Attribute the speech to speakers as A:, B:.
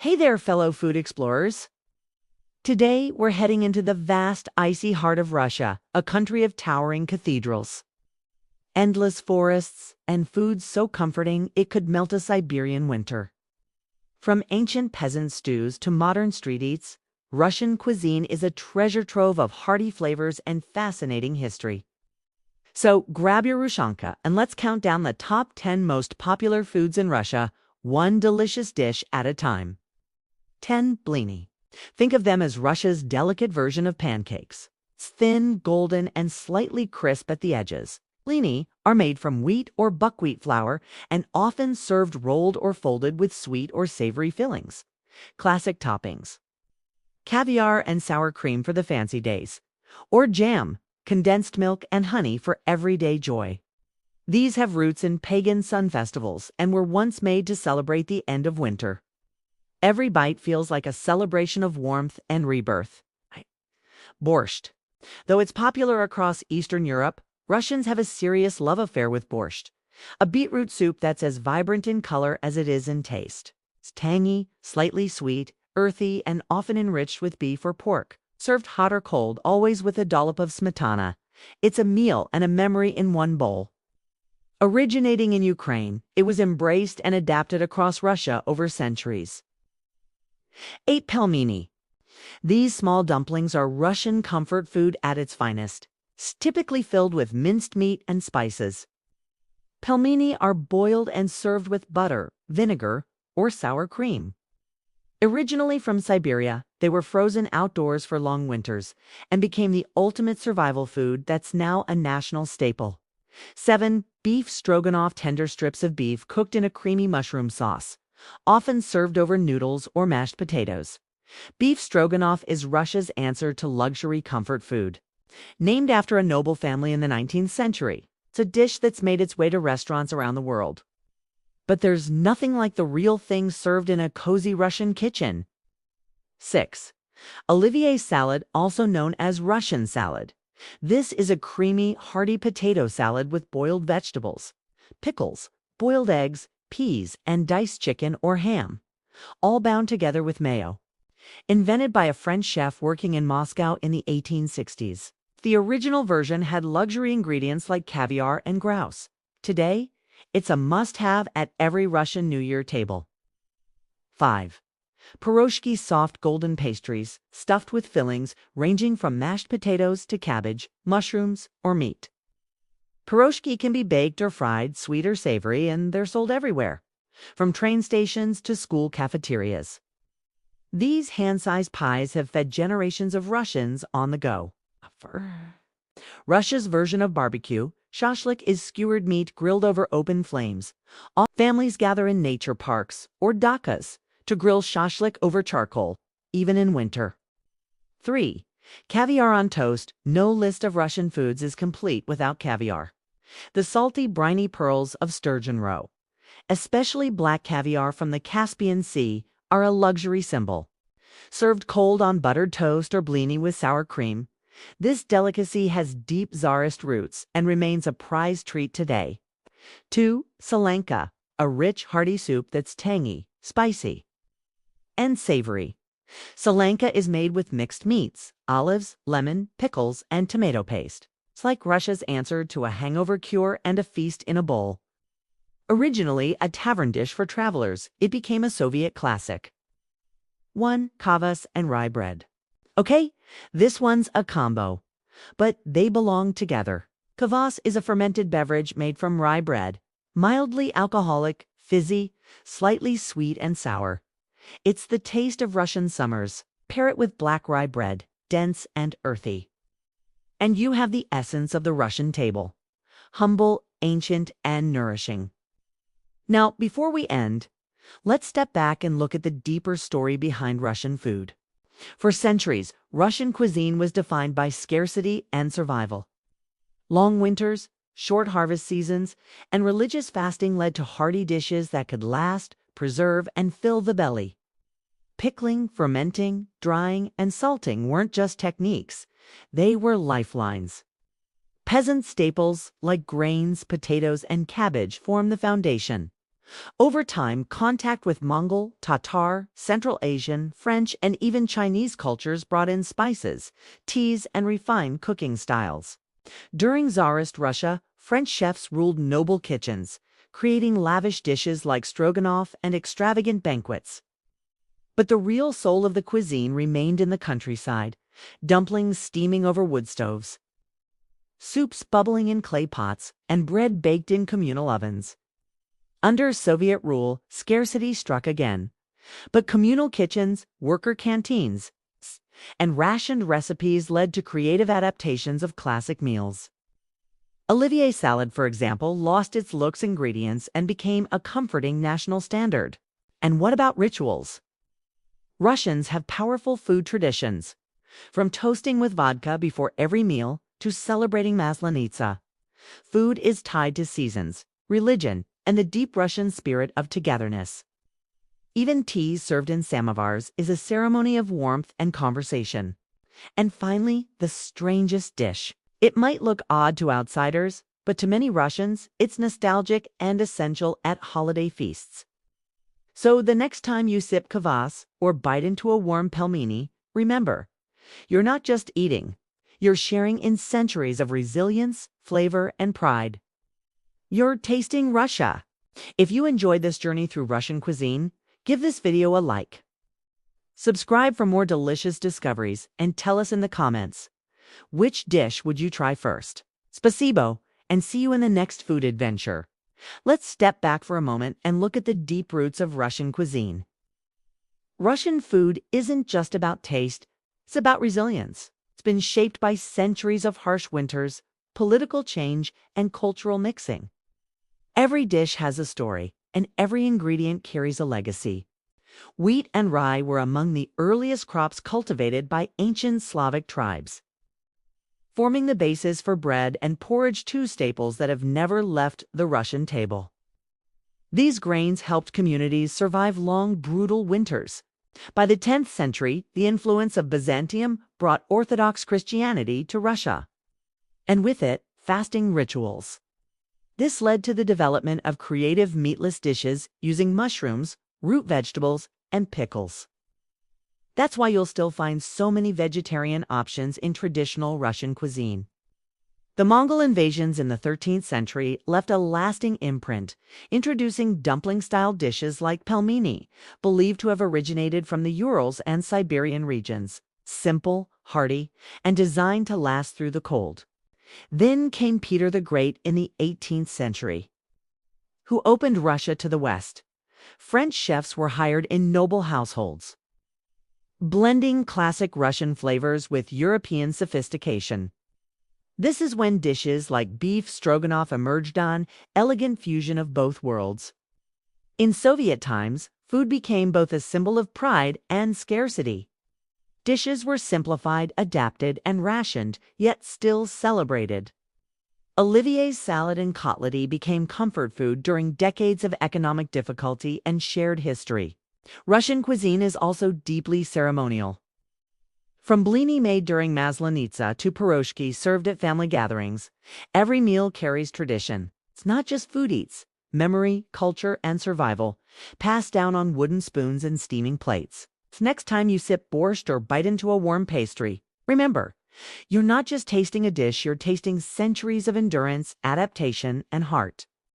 A: Hey there, fellow food explorers. Today, we're heading into the vast, icy heart of Russia, a country of towering cathedrals, endless forests, and food so comforting it could melt a Siberian winter. From ancient peasant stews to modern street eats, Russian cuisine is a treasure trove of hearty flavors and fascinating history. So grab your Rushanka and let's count down the top 10 most popular foods in Russia, one delicious dish at a time. 10. Blini. Think of them as Russia's delicate version of pancakes. It's thin, golden, and slightly crisp at the edges. Blini are made from wheat or buckwheat flour and often served rolled or folded with sweet or savory fillings. Classic toppings: caviar and sour cream for the fancy days, or jam, condensed milk, and honey for everyday joy. These have roots in pagan sun festivals and were once made to celebrate the end of winter. Every bite feels like a celebration of warmth and rebirth. Borscht. Though it's popular across Eastern Europe, Russians have a serious love affair with borscht, a beetroot soup that's as vibrant in color as it is in taste. It's tangy, slightly sweet, earthy, and often enriched with beef or pork. Served hot or cold, always with a dollop of smetana. It's a meal and a memory in one bowl. Originating in Ukraine, it was embraced and adapted across Russia over centuries. 8. Pelmeni. These small dumplings are Russian comfort food at its finest, typically filled with minced meat and spices. Pelmeni are boiled and served with butter, vinegar, or sour cream. Originally from Siberia, they were frozen outdoors for long winters and became the ultimate survival food that's now a national staple. 7. Beef stroganoff. Tender strips of beef cooked in a creamy mushroom sauce, often served over noodles or mashed potatoes. Beef stroganoff is Russia's answer to luxury comfort food. Named after a noble family in the 19th century, it's a dish that's made its way to restaurants around the world. But there's nothing like the real thing served in a cozy Russian kitchen. 6. Olivier salad, also known as Russian salad. This is a creamy, hearty potato salad with boiled vegetables, pickles, boiled eggs, peas, and diced chicken or ham, all bound together with mayo. Invented by a French chef working in Moscow in the 1860s. The original version had luxury ingredients like caviar and grouse. Today, it's a must-have at every Russian New Year table. 5. Pirozhki. Soft golden pastries, stuffed with fillings ranging from mashed potatoes to cabbage, mushrooms, or meat. Pirozhki can be baked or fried, sweet or savory, and they're sold everywhere, from train stations to school cafeterias. These hand-sized pies have fed generations of Russians on the go. Russia's version of barbecue, Shashlik, is skewered meat grilled over open flames. All families gather in nature parks or dakas to grill shashlik over charcoal, even in winter. 3. Caviar on toast. No list of Russian foods is complete without caviar. The salty, briny pearls of sturgeon roe, especially black caviar from the Caspian Sea, are a luxury symbol. Served cold on buttered toast or blini with sour cream, this delicacy has deep Tsarist roots and remains a prized treat today. 2. Solyanka, a rich, hearty soup that's tangy, spicy, and savory. Solyanka is made with mixed meats, olives, lemon, pickles, and tomato paste. It's like Russia's answer to a hangover cure and a feast in a bowl. Originally a tavern dish for travelers, it became a Soviet classic. 1. Kvass and rye bread. Okay, this one's a combo, but they belong together. Kvass is a fermented beverage made from rye bread, mildly alcoholic, fizzy, slightly sweet and sour. It's the taste of Russian summers. Pair it with black rye bread, dense and earthy. And you have the essence of the Russian table. Humble, ancient, and nourishing. Now, before we end, let's step back and look at the deeper story behind Russian food. For centuries, Russian cuisine was defined by scarcity and survival. Long winters, short harvest seasons, and religious fasting led to hearty dishes that could last, preserve, and fill the belly. Pickling, fermenting, drying, and salting weren't just techniques. They were lifelines. Peasant staples like grains, potatoes, and cabbage formed the foundation. Over time, contact with Mongol, Tatar, Central Asian, French, and even Chinese cultures brought in spices, teas, and refined cooking styles. During Tsarist Russia, French chefs ruled noble kitchens, creating lavish dishes like stroganoff and extravagant banquets. But the real soul of the cuisine remained in the countryside, dumplings steaming over wood stoves, soups bubbling in clay pots, and bread baked in communal ovens. Under Soviet rule, scarcity struck again, but communal kitchens, worker canteens, and rationed recipes led to creative adaptations of classic meals. Olivier salad, for example, lost its looks ingredients and became a comforting national standard. And what about rituals? Russians have powerful food traditions, from toasting with vodka before every meal to celebrating Maslenitsa. Food is tied to seasons, religion, and the deep Russian spirit of togetherness. Even tea served in samovars is a ceremony of warmth and conversation. And finally, the strangest dish. It might look odd to outsiders, but to many Russians, it's nostalgic and essential at holiday feasts. So the next time you sip Kvass or bite into a warm pelmeni, remember, you're not just eating, you're sharing in centuries of resilience, flavor, and pride. You're tasting Russia. If you enjoyed this journey through Russian cuisine, give this video a like. Subscribe for more delicious discoveries and tell us in the comments, which dish would you try first? Spasibo, and see you in the next food adventure. Let's step back for a moment and look at the deep roots of Russian cuisine. Russian food isn't just about taste, it's about resilience. It's been shaped by centuries of harsh winters, political change, and cultural mixing. Every dish has a story, and every ingredient carries a legacy. Wheat and rye were among the earliest crops cultivated by ancient Slavic tribes, forming the basis for bread and porridge, two staples that have never left the Russian table. These grains helped communities survive long, brutal winters. By the 10th century, the influence of Byzantium brought Orthodox Christianity to Russia, and with it, fasting rituals. This led to the development of creative meatless dishes using mushrooms, root vegetables, and pickles. That's why you'll still find so many vegetarian options in traditional Russian cuisine. The Mongol invasions in the 13th century left a lasting imprint, introducing dumpling-style dishes like pelmeni, believed to have originated from the Urals and Siberian regions. Simple, hearty, and designed to last through the cold. Then came Peter the Great in the 18th century, who opened Russia to the West. French chefs were hired in noble households, blending classic Russian flavors with European sophistication. This is when dishes like beef stroganoff emerged, an elegant fusion of both worlds. In Soviet times, food became both a symbol of pride and scarcity. Dishes were simplified, adapted, and rationed, yet still celebrated. Olivier's salad and kotlety became comfort food during decades of economic difficulty and shared history. Russian cuisine is also deeply ceremonial. From Blini made during Maslenitsa to Pirozhki served at family gatherings, every meal carries tradition. It's not just food eats, memory, culture, and survival, passed down on wooden spoons and steaming plates. Next time you sip borscht or bite into a warm pastry, remember, you're not just tasting a dish, you're tasting centuries of endurance, adaptation, and heart.